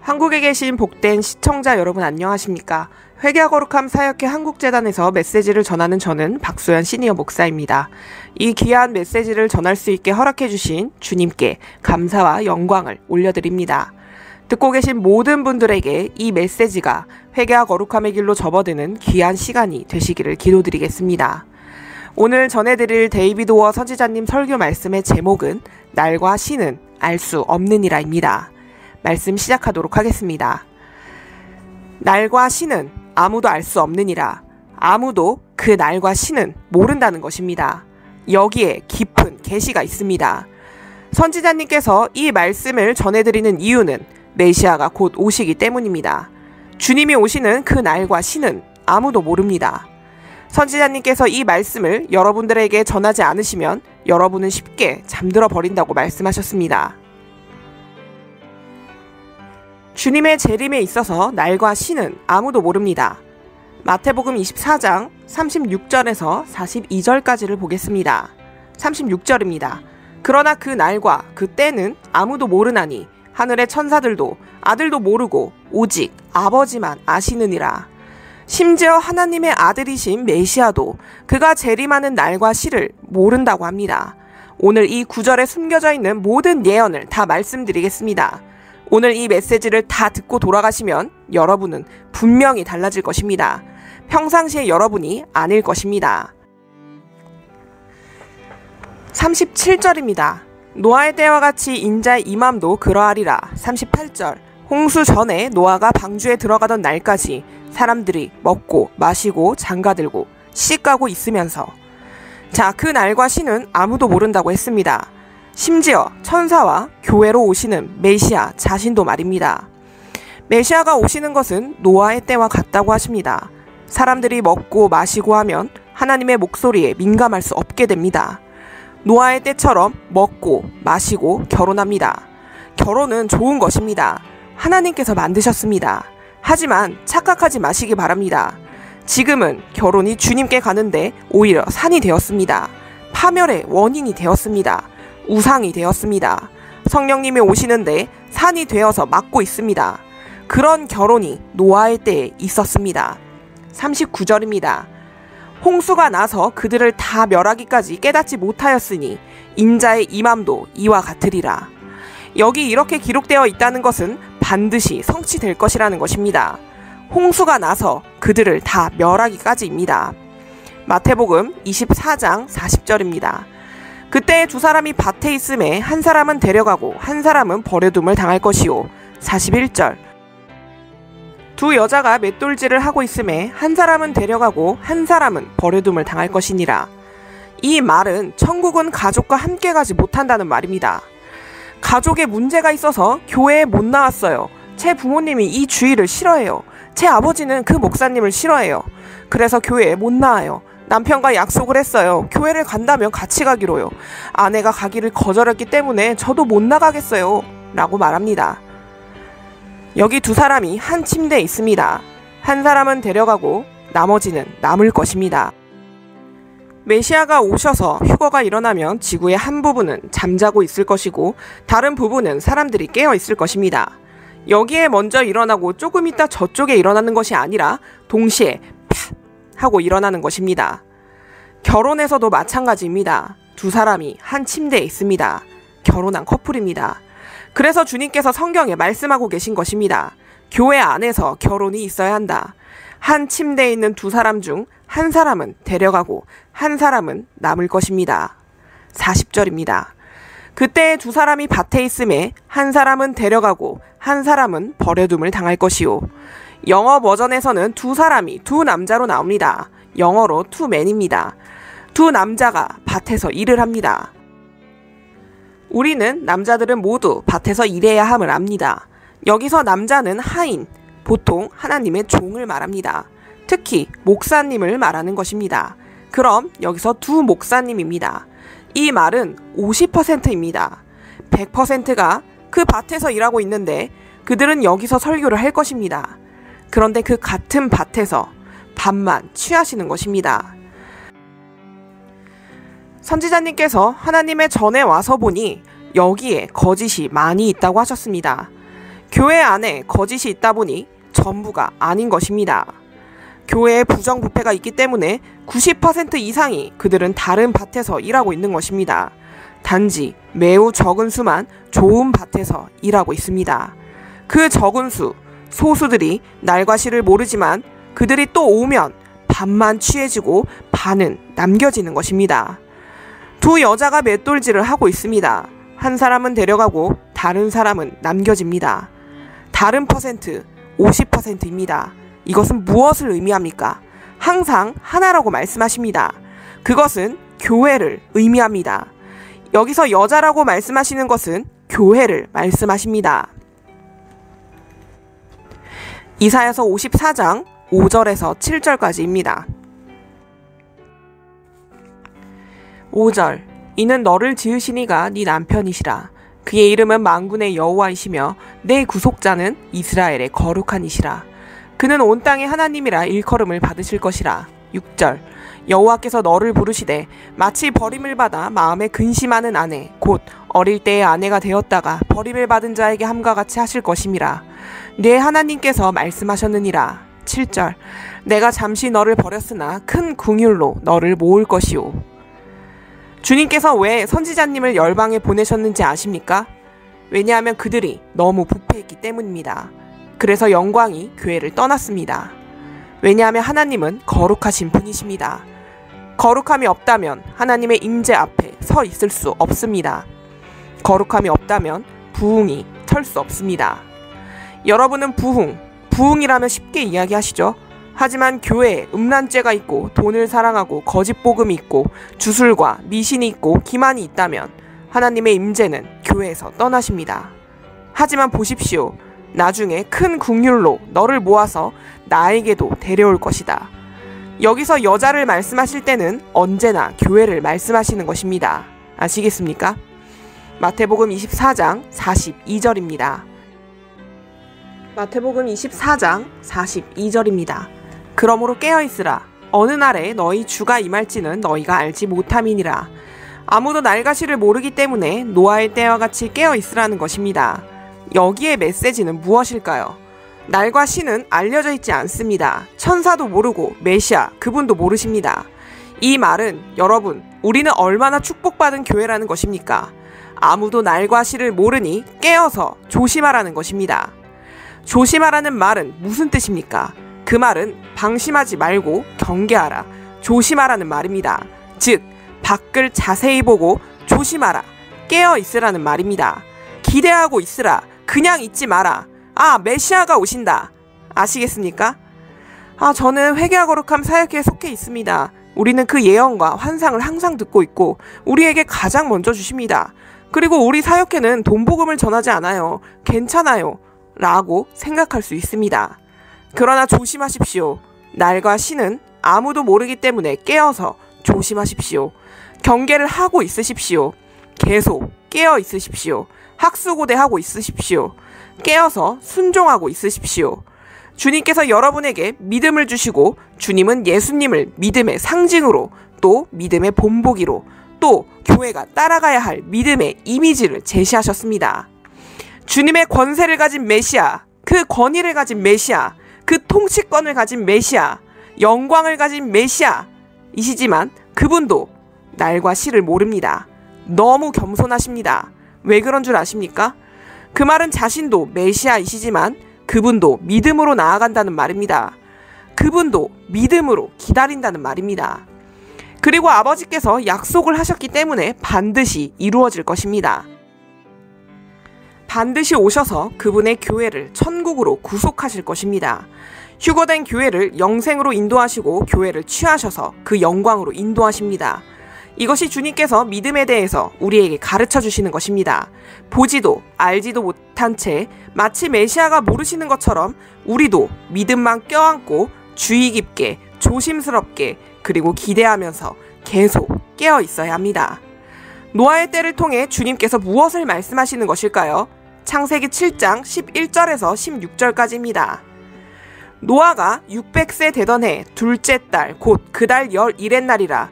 한국에 계신 복된 시청자 여러분 안녕하십니까? 회개와 거룩함 사역회 한국재단에서 메시지를 전하는 저는 박소연 시니어 목사입니다. 이 귀한 메시지를 전할 수 있게 허락해 주신 주님께 감사와 영광을 올려드립니다. 듣고 계신 모든 분들에게 이 메시지가 회개와 거룩함의 길로 접어드는 귀한 시간이 되시기를 기도드리겠습니다. 오늘 전해드릴 데이비드 워어 선지자님 설교 말씀의 제목은 날과 시는 알 수 없느니라입니다. 말씀 시작하도록 하겠습니다. 날과 시는 아무도 알 수 없느니라. 아무도 그 날과 시는 모른다는 것입니다. 여기에 깊은 계시가 있습니다. 선지자님께서 이 말씀을 전해드리는 이유는 메시아가 곧 오시기 때문입니다. 주님이 오시는 그 날과 시는 아무도 모릅니다. 선지자님께서 이 말씀을 여러분들에게 전하지 않으시면 여러분은 쉽게 잠들어 버린다고 말씀하셨습니다. 주님의 재림에 있어서 날과 시는 아무도 모릅니다. 마태복음 24장 36절에서 42절까지를 보겠습니다. 36절입니다. 그러나 그 날과 그 때는 아무도 모르나니 하늘의 천사들도 아들도 모르고 오직 아버지만 아시느니라. 심지어 하나님의 아들이신 메시아도 그가 재림하는 날과 시를 모른다고 합니다. 오늘 이 구절에 숨겨져 있는 모든 예언을 다 말씀드리겠습니다. 오늘 이 메시지를 다 듣고 돌아가시면 여러분은 분명히 달라질 것입니다. 평상시에 여러분이 아닐 것입니다. 37절입니다. 노아의 때와 같이 인자의 임함도 그러하리라. 38절. 홍수 전에 노아가 방주에 들어가던 날까지 사람들이 먹고 마시고 장가들고 시집가고 있으면서 자, 그 날과 시는 아무도 모른다고 했습니다. 심지어 천사와 교회로 오시는 메시아 자신도 말입니다. 메시아가 오시는 것은 노아의 때와 같다고 하십니다. 사람들이 먹고 마시고 하면 하나님의 목소리에 민감할 수 없게 됩니다. 노아의 때처럼 먹고 마시고 결혼합니다. 결혼은 좋은 것입니다. 하나님께서 만드셨습니다. 하지만 착각하지 마시기 바랍니다. 지금은 결혼이 주님께 가는데 오히려 산이 되었습니다. 파멸의 원인이 되었습니다. 우상이 되었습니다. 성령님이 오시는데 산이 되어서 막고 있습니다. 그런 결혼이 노아의 때에 있었습니다. 39절입니다. 홍수가 나서 그들을 다 멸하기까지 깨닫지 못하였으니 인자의 임함도 이와 같으리라. 여기 이렇게 기록되어 있다는 것은 반드시 성취될 것이라는 것입니다. 홍수가 나서 그들을 다 멸하기까지입니다. 마태복음 24장 40절입니다. 그때 두 사람이 밭에 있음에 한 사람은 데려가고 한 사람은 버려둠을 당할 것이요. 41절. 두 여자가 맷돌질을 하고 있음에 한 사람은 데려가고 한 사람은 버려둠을 당할 것이니라. 이 말은 천국은 가족과 함께 가지 못한다는 말입니다. 가족에 문제가 있어서 교회에 못 나왔어요. 제 부모님이 이 주의를 싫어해요. 제 아버지는 그 목사님을 싫어해요. 그래서 교회에 못 나와요. 남편과 약속을 했어요. 교회를 간다면 같이 가기로요. 아내가 가기를 거절했기 때문에 저도 못 나가겠어요. 라고 말합니다. 여기 두 사람이 한 침대에 있습니다. 한 사람은 데려가고 나머지는 남을 것입니다. 메시아가 오셔서 휴거가 일어나면 지구의 한 부분은 잠자고 있을 것이고 다른 부분은 사람들이 깨어 있을 것입니다. 여기에 먼저 일어나고 조금 있다 저쪽에 일어나는 것이 아니라 동시에 팍 하고 일어나는 것입니다. 결혼에서도 마찬가지입니다. 두 사람이 한 침대에 있습니다. 결혼한 커플입니다. 그래서 주님께서 성경에 말씀하고 계신 것입니다. 교회 안에서 결혼이 있어야 한다. 한 침대에 있는 두 사람 중 한 사람은 데려가고 한 사람은 남을 것입니다. 40절입니다. 그때 두 사람이 밭에 있음에 한 사람은 데려가고 한 사람은 버려둠을 당할 것이요. 영어 버전에서는 두 사람이 두 남자로 나옵니다. 영어로 two men입니다. 두 남자가 밭에서 일을 합니다. 우리는 남자들은 모두 밭에서 일해야 함을 압니다. 여기서 남자는 하인, 보통 하나님의 종을 말합니다. 특히 목사님을 말하는 것입니다. 그럼 여기서 두 목사님입니다. 이 말은 50%입니다. 100%가 그 밭에서 일하고 있는데 그들은 여기서 설교를 할 것입니다. 그런데 그 같은 밭에서 밥만 취하시는 것입니다. 선지자님께서 하나님의 전에 와서 보니 여기에 거짓이 많이 있다고 하셨습니다. 교회 안에 거짓이 있다 보니 전부가 아닌 것입니다. 교회에 부정부패가 있기 때문에 90% 이상이 그들은 다른 밭에서 일하고 있는 것입니다. 단지 매우 적은 수만 좋은 밭에서 일하고 있습니다. 그 적은 수, 소수들이 날과 시를 모르지만 그들이 또 오면 반만 취해지고 반은 남겨지는 것입니다. 두 여자가 맷돌질을 하고 있습니다. 한 사람은 데려가고 다른 사람은 남겨집니다. 다른 퍼센트 50%입니다. 이것은 무엇을 의미합니까? 항상 하나라고 말씀하십니다. 그것은 교회를 의미합니다. 여기서 여자라고 말씀하시는 것은 교회를 말씀하십니다. 이사야서 54장 5절에서 7절까지입니다. 5절 이는 너를 지으시니가 네 남편이시라. 그의 이름은 만군의 여호와이시며 내 구속자는 이스라엘의 거룩한 이시라. 그는 온 땅의 하나님이라 일컬음을 받으실 것이라. 6절 여호와께서 너를 부르시되 마치 버림을 받아 마음에 근심하는 아내 곧 어릴 때의 아내가 되었다가 버림을 받은 자에게 함과 같이 하실 것임이라. 네 하나님께서 말씀하셨느니라. 7절 내가 잠시 너를 버렸으나 큰 긍휼로 너를 모을 것이오. 주님께서 왜 선지자님을 열방에 보내셨는지 아십니까? 왜냐하면 그들이 너무 부패했기 때문입니다. 그래서 영광이 교회를 떠났습니다. 왜냐하면 하나님은 거룩하신 분이십니다. 거룩함이 없다면 하나님의 임재 앞에 서 있을 수 없습니다. 거룩함이 없다면 부흥이 설 수 없습니다. 여러분은 부흥이라면 쉽게 이야기하시죠. 하지만 교회에 음란죄가 있고 돈을 사랑하고 거짓 복음이 있고 주술과 미신이 있고 기만이 있다면 하나님의 임재는 교회에서 떠나십니다. 하지만 보십시오. 나중에 큰 긍휼로 너를 모아서 나에게도 데려올 것이다. 여기서 여자를 말씀하실 때는 언제나 교회를 말씀하시는 것입니다. 아시겠습니까? 마태복음 24장 42절입니다. 마태복음 24장 42절입니다. 그러므로 깨어있으라. 어느 날에 너희 주가 임할지는 너희가 알지 못함이니라. 아무도 날과 시를 모르기 때문에 노아의 때와 같이 깨어있으라는 것입니다. 여기에 메시지는 무엇일까요? 날과 시는 알려져 있지 않습니다. 천사도 모르고 메시아 그분도 모르십니다. 이 말은 여러분 우리는 얼마나 축복받은 교회라는 것입니까? 아무도 날과 시를 모르니 깨어서 조심하라는 것입니다. 조심하라는 말은 무슨 뜻입니까? 그 말은 방심하지 말고 경계하라, 조심하라는 말입니다. 즉 밖을 자세히 보고 조심하라, 깨어있으라는 말입니다. 기대하고 있으라, 그냥 있지 마라. 아, 메시아가 오신다. 아시겠습니까? 저는 회개와 거룩함 사역회에 속해 있습니다. 우리는 그 예언과 환상을 항상 듣고 있고 우리에게 가장 먼저 주십니다. 그리고 우리 사역회는 돈복음을 전하지 않아요. 괜찮아요. 라고 생각할 수 있습니다. 그러나 조심하십시오. 날과 시는 아무도 모르기 때문에 깨어서 조심하십시오. 경계를 하고 있으십시오. 계속 깨어 있으십시오. 학수고대하고 있으십시오. 깨어서 순종하고 있으십시오. 주님께서 여러분에게 믿음을 주시고 주님은 예수님을 믿음의 상징으로 또 믿음의 본보기로 또 교회가 따라가야 할 믿음의 이미지를 제시하셨습니다. 주님의 권세를 가진 메시아, 그 권위를 가진 메시아, 그 통치권을 가진 메시아, 영광을 가진 메시아이시지만 그분도 날과 시를 모릅니다. 너무 겸손하십니다. 왜 그런 줄 아십니까? 그 말은 자신도 메시아이시지만 그분도 믿음으로 나아간다는 말입니다. 그분도 믿음으로 기다린다는 말입니다. 그리고 아버지께서 약속을 하셨기 때문에 반드시 이루어질 것입니다. 반드시 오셔서 그분의 교회를 천국으로 구속하실 것입니다. 휴거된 교회를 영생으로 인도하시고 교회를 취하셔서 그 영광으로 인도하십니다. 이것이 주님께서 믿음에 대해서 우리에게 가르쳐 주시는 것입니다. 보지도 알지도 못한 채 마치 메시아가 모르시는 것처럼 우리도 믿음만 껴안고 주의 깊게 조심스럽게 그리고 기대하면서 계속 깨어 있어야 합니다. 노아의 때를 통해 주님께서 무엇을 말씀하시는 것일까요? 창세기 7장 11절에서 16절까지입니다. 노아가 600세 되던 해 둘째 달 곧 그 달 11의 날이라.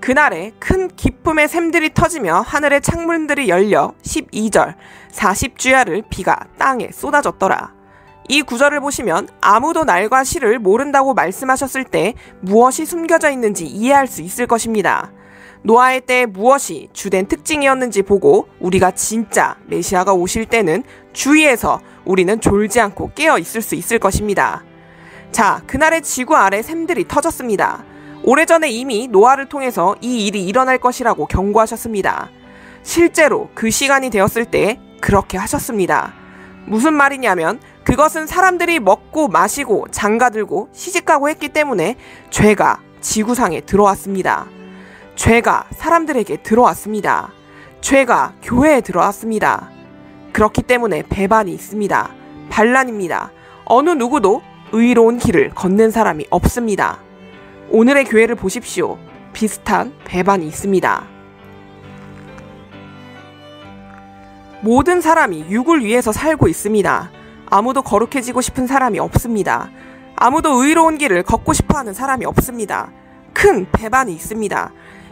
그날에 큰 기쁨의 샘들이 터지며 하늘의 창문들이 열려 12절 40주야를 비가 땅에 쏟아졌더라. 이 구절을 보시면 아무도 날과 시를 모른다고 말씀하셨을 때 무엇이 숨겨져 있는지 이해할 수 있을 것입니다. 노아의 때에 무엇이 주된 특징이었는지 보고 우리가 진짜 메시아가 오실 때는 주위에서 우리는 졸지 않고 깨어 있을 수 있을 것입니다. 자, 그날의 지구 아래 샘들이 터졌습니다. 오래전에 이미 노아를 통해서 이 일이 일어날 것이라고 경고하셨습니다. 실제로 그 시간이 되었을 때 그렇게 하셨습니다. 무슨 말이냐면 그것은 사람들이 먹고 마시고 장가들고 시집가고 했기 때문에 죄가 지구상에 들어왔습니다. 죄가 사람들에게 들어왔습니다. 죄가 교회에 들어왔습니다. 그렇기 때문에 배반이 있습니다. 반란입니다. 어느 누구도 의로운 길을 걷는 사람이 없습니다. 오늘의 교회를 보십시오. 비슷한 배반이 있습니다. 모든 사람이 육을 위해서 살고 있습니다. 아무도 거룩해지고 싶은 사람이 없습니다. 아무도 의로운 길을 걷고 싶어하는 사람이 없습니다. 큰 배반이 있습니다.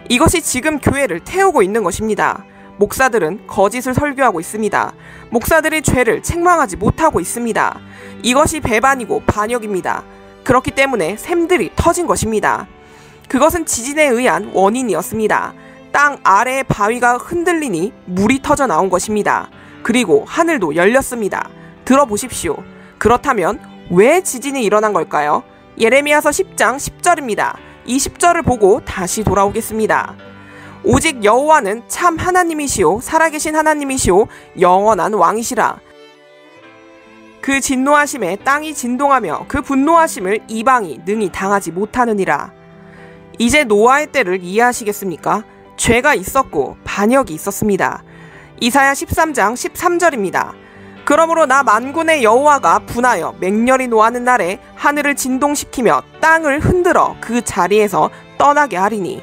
이것이 지금 교회를 태우고 있는 것입니다. 목사들은 거짓을 설교하고 있습니다. 목사들이 죄를 책망하지 못하고 있습니다. 이것이 배반이고 반역입니다. 그렇기 때문에 샘들이 터진 것입니다. 그것은 지진에 의한 원인이었습니다. 땅 아래의 바위가 흔들리니 물이 터져 나온 것입니다. 그리고 하늘도 열렸습니다. 들어보십시오. 그렇다면 왜 지진이 일어난 걸까요? 예레미야서 10장 10절입니다. 이 10절을 보고 다시 돌아오겠습니다. 오직 여호와는 참 하나님이시오 살아계신 하나님이시오 영원한 왕이시라. 그 진노하심에 땅이 진동하며 그 분노하심을 이방이 능히 당하지 못하느니라. 이제 노아의 때를 이해하시겠습니까? 죄가 있었고 반역이 있었습니다. 이사야 13장 13절입니다. 그러므로 나 만군의 여호와가 분하여 맹렬히 노하는 날에 하늘을 진동시키며 땅을 흔들어 그 자리에서 떠나게 하리니.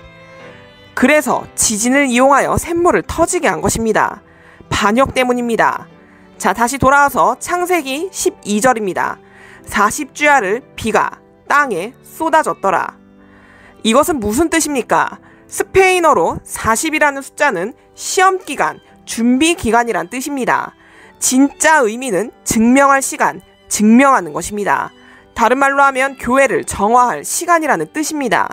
그래서 지진을 이용하여 샘물을 터지게 한 것입니다. 반역 때문입니다. 자, 다시 돌아와서 창세기 12절입니다. 40주야를 비가 땅에 쏟아졌더라. 이것은 무슨 뜻입니까? 스페인어로 40이라는 숫자는 시험기간, 준비기간이란 뜻입니다. 진짜 의미는 증명할 시간, 증명하는 것입니다. 다른 말로 하면 교회를 정화할 시간이라는 뜻입니다.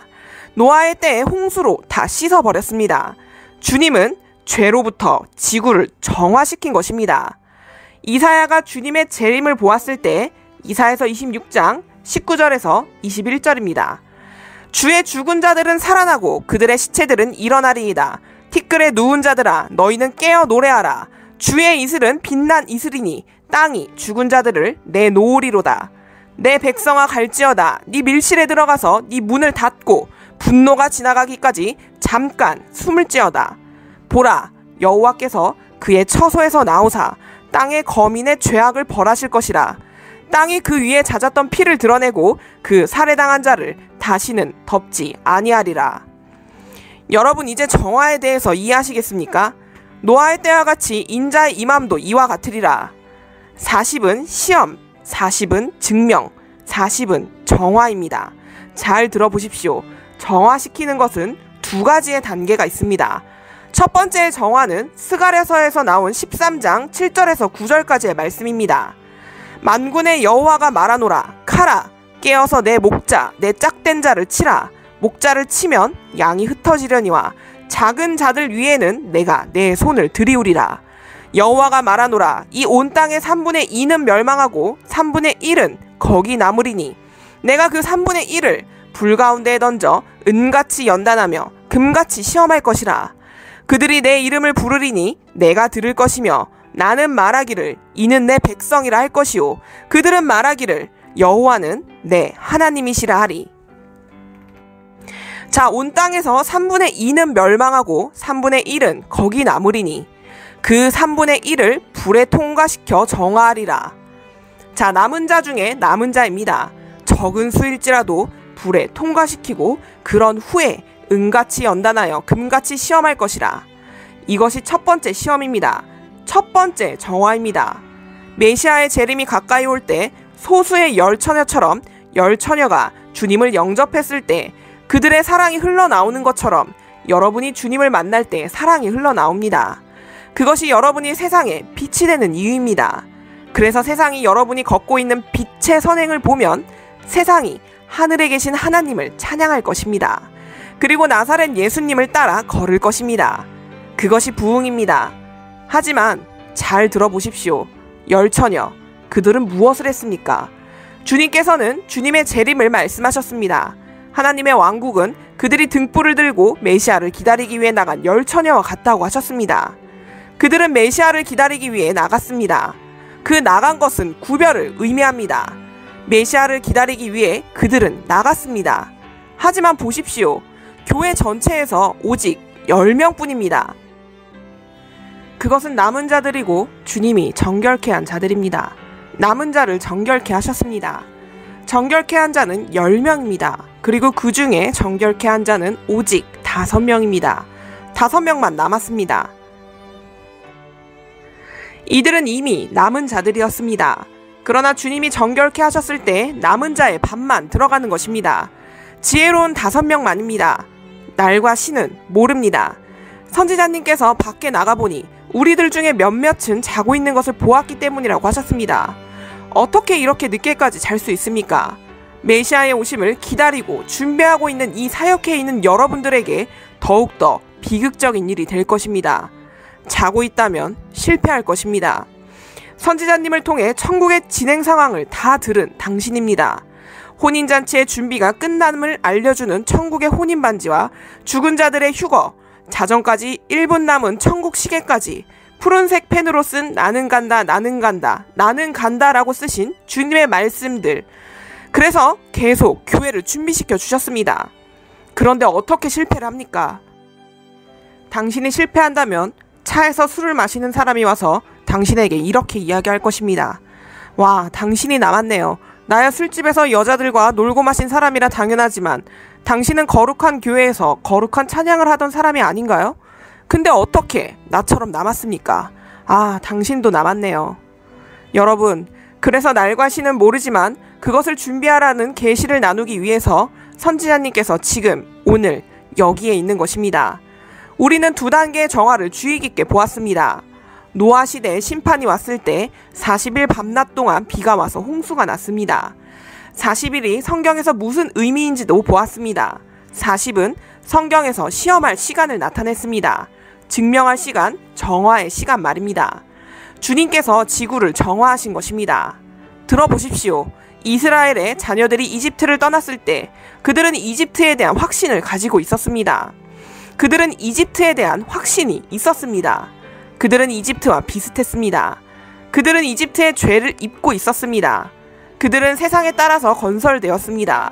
노아의 때에 홍수로 다 씻어버렸습니다. 주님은 죄로부터 지구를 정화시킨 것입니다. 이사야가 주님의 재림을 보았을 때 이사야서 26장 19절에서 21절입니다. 주의 죽은 자들은 살아나고 그들의 시체들은 일어나리이다. 티끌에 누운 자들아 너희는 깨어 노래하라. 주의 이슬은 빛난 이슬이니 땅이 죽은 자들을 내놓으리로다. 내 백성아 갈지어다. 네 밀실에 들어가서 네 문을 닫고 분노가 지나가기까지 잠깐 숨을지어다. 보라, 여호와께서 그의 처소에서 나오사 땅의 거민의 죄악을 벌하실 것이라. 땅이 그 위에 잦았던 피를 드러내고 그 살해당한 자를 다시는 덮지 아니하리라. 여러분, 이제 정화에 대해서 이해하시겠습니까? 노아의 때와 같이 인자의 임함도 이와 같으리라. 40은 시험, 40은 증명, 40은 정화입니다. 잘 들어보십시오. 정화시키는 것은 두 가지의 단계가 있습니다. 첫 번째의 정화는 스가랴서에서 나온 13장 7절에서 9절까지의 말씀입니다. 만군의 여호와가 말하노라. 카라, 깨어서 내 목자, 내 짝된 자를 치라. 목자를 치면 양이 흩어지려니와 작은 자들 위에는 내가 내 손을 들이우리라. 여호와가 말하노라. 이 온 땅의 3분의 2는 멸망하고 3분의 1은 거기 남으리니 내가 그 3분의 1을 불 가운데에 던져 은같이 연단하며 금같이 시험할 것이라. 그들이 내 이름을 부르리니 내가 들을 것이며 나는 말하기를 이는 내 백성이라 할 것이요 그들은 말하기를 여호와는 내 하나님이시라 하리. 자, 온 땅에서 3분의 2는 멸망하고 3분의 1은 거기 남으리니 그 3분의 1을 불에 통과시켜 정화하리라. 자, 남은 자 중에 남은 자입니다. 적은 수일지라도 불에 통과시키고 그런 후에 은같이 연단하여 금같이 시험할 것이라. 이것이 첫 번째 시험입니다. 첫 번째 정화입니다. 메시아의 재림이 가까이 올 때 소수의 열 처녀처럼 열 처녀가 주님을 영접했을 때 그들의 사랑이 흘러나오는 것처럼 여러분이 주님을 만날 때 사랑이 흘러나옵니다. 그것이 여러분이 세상에 빛이 되는 이유입니다. 그래서 세상이 여러분이 걷고 있는 빛의 선행을 보면 세상이 하늘에 계신 하나님을 찬양할 것입니다. 그리고 나사렛 예수님을 따라 걸을 것입니다. 그것이 부흥입니다. 하지만 잘 들어보십시오. 열처녀, 그들은 무엇을 했습니까? 주님께서는 주님의 재림을 말씀하셨습니다. 하나님의 왕국은 그들이 등불을 들고 메시아를 기다리기 위해 나간 열처녀와 같다고 하셨습니다. 그들은 메시아를 기다리기 위해 나갔습니다. 그 나간 것은 구별을 의미합니다. 메시아를 기다리기 위해 그들은 나갔습니다. 하지만 보십시오. 교회 전체에서 오직 10명뿐입니다. 그것은 남은 자들이고 주님이 정결케 한 자들입니다. 남은 자를 정결케 하셨습니다. 정결케 한 자는 10명입니다. 그리고 그 중에 정결케 한 자는 오직 5명입니다. 5명만 남았습니다. 이들은 이미 남은 자들이었습니다. 그러나 주님이 정결케 하셨을 때 남은 자의 반만 들어가는 것입니다. 지혜로운 5명만입니다. 날과 시는 모릅니다. 선지자님께서 밖에 나가보니 우리들 중에 몇몇은 자고 있는 것을 보았기 때문이라고 하셨습니다. 어떻게 이렇게 늦게까지 잘 수 있습니까? 메시아의 오심을 기다리고 준비하고 있는 이 사역회에 있는 여러분들에게 더욱더 비극적인 일이 될 것입니다. 자고 있다면 실패할 것입니다. 선지자님을 통해 천국의 진행 상황을 다 들은 당신입니다. 혼인잔치의 준비가 끝남을 알려주는 천국의 혼인반지와 죽은 자들의 휴거, 자정까지 1분 남은 천국 시계까지 푸른색 펜으로 쓴 나는 간다, 나는 간다, 나는 간다라고 쓰신 주님의 말씀들. 그래서 계속 교회를 준비시켜 주셨습니다. 그런데 어떻게 실패를 합니까? 당신이 실패한다면 차에서 술을 마시는 사람이 와서 당신에게 이렇게 이야기할 것입니다. 와, 당신이 남았네요. 나야 술집에서 여자들과 놀고 마신 사람이라 당연하지만 당신은 거룩한 교회에서 거룩한 찬양을 하던 사람이 아닌가요? 근데 어떻게 나처럼 남았습니까? 아, 당신도 남았네요. 여러분, 그래서 날과 시는 모르지만 그것을 준비하라는 계시를 나누기 위해서 선지자님께서 지금 오늘 여기에 있는 것입니다. 우리는 2단계의 정화를 주의 깊게 보았습니다. 노아 시대에 심판이 왔을 때 40일 밤낮 동안 비가 와서 홍수가 났습니다. 40일이 성경에서 무슨 의미인지도 보았습니다. 40은 성경에서 시험할 시간을 나타냈습니다. 증명할 시간, 정화의 시간 말입니다. 주님께서 지구를 정화하신 것입니다. 들어보십시오. 이스라엘의 자녀들이 이집트를 떠났을 때 그들은 이집트에 대한 확신을 가지고 있었습니다. 그들은 이집트에 대한 확신이 있었습니다. 그들은 이집트와 비슷했습니다. 그들은 이집트의 죄를 입고 있었습니다. 그들은 세상에 따라서 건설되었습니다.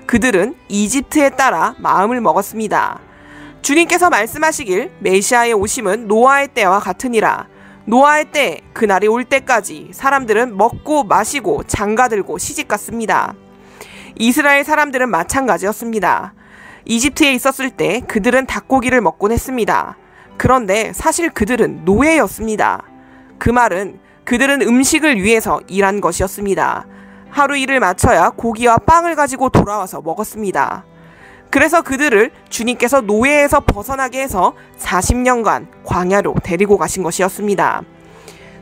그들은 이집트에 따라 마음을 먹었습니다. 주님께서 말씀하시길 메시아의 오심은 노아의 때와 같으니라. 노아의 때 그날이 올 때까지 사람들은 먹고 마시고 장가들고 시집갔습니다. 이스라엘 사람들은 마찬가지였습니다. 이집트에 있었을 때 그들은 닭고기를 먹곤 했습니다. 그런데 사실 그들은 노예였습니다. 그 말은 그들은 음식을 위해서 일한 것이었습니다. 하루 일을 마쳐야 고기와 빵을 가지고 돌아와서 먹었습니다. 그래서 그들을 주님께서 노예에서 벗어나게 해서 40년간 광야로 데리고 가신 것이었습니다.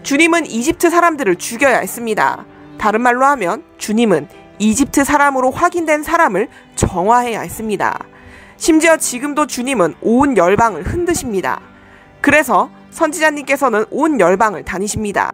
주님은 이집트 사람들을 죽여야 했습니다. 다른 말로 하면 주님은 이집트 사람으로 확인된 사람을 정화해야 했습니다. 심지어 지금도 주님은 온 열방을 흔드십니다. 그래서 선지자님께서는 온 열방을 다니십니다.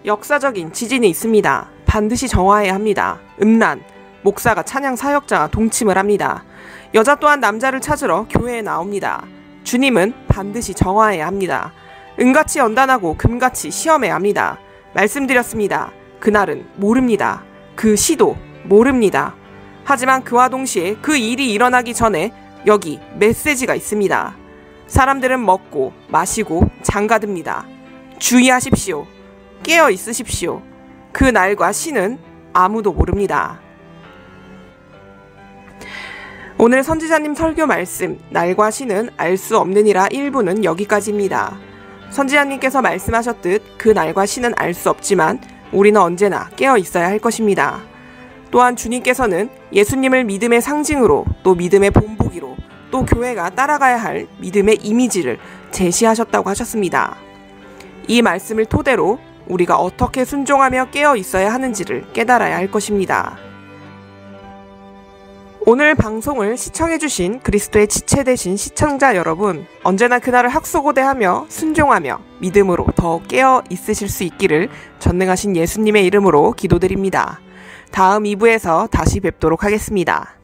역사적인 지진이 있습니다. 반드시 정화해야 합니다. 음란, 목사가 찬양 사역자와 동침을 합니다. 여자 또한 남자를 찾으러 교회에 나옵니다. 주님은 반드시 정화해야 합니다. 은같이 연단하고 금같이 시험해야 합니다. 말씀드렸습니다. 그날은 모릅니다. 그 시도 모릅니다. 하지만 그와 동시에 그 일이 일어나기 전에 여기 메시지가 있습니다. 사람들은 먹고 마시고 장가듭니다. 주의하십시오. 깨어 있으십시오. 그 날과 시는 아무도 모릅니다. 오늘 선지자님 설교 말씀 날과 시는 알 수 없느니라 1부는 여기까지입니다. 선지자님께서 말씀하셨듯 그 날과 시는 알 수 없지만 우리는 언제나 깨어 있어야 할 것입니다. 또한 주님께서는 예수님을 믿음의 상징으로 또 믿음의 본보기로 또 교회가 따라가야 할 믿음의 이미지를 제시하셨다고 하셨습니다. 이 말씀을 토대로 우리가 어떻게 순종하며 깨어 있어야 하는지를 깨달아야 할 것입니다. 오늘 방송을 시청해주신 그리스도의 지체 되신 시청자 여러분, 언제나 그날을 학수고대하며 순종하며 믿음으로 더 깨어 있으실 수 있기를 전능하신 예수님의 이름으로 기도드립니다. 다음 2부에서 다시 뵙도록 하겠습니다.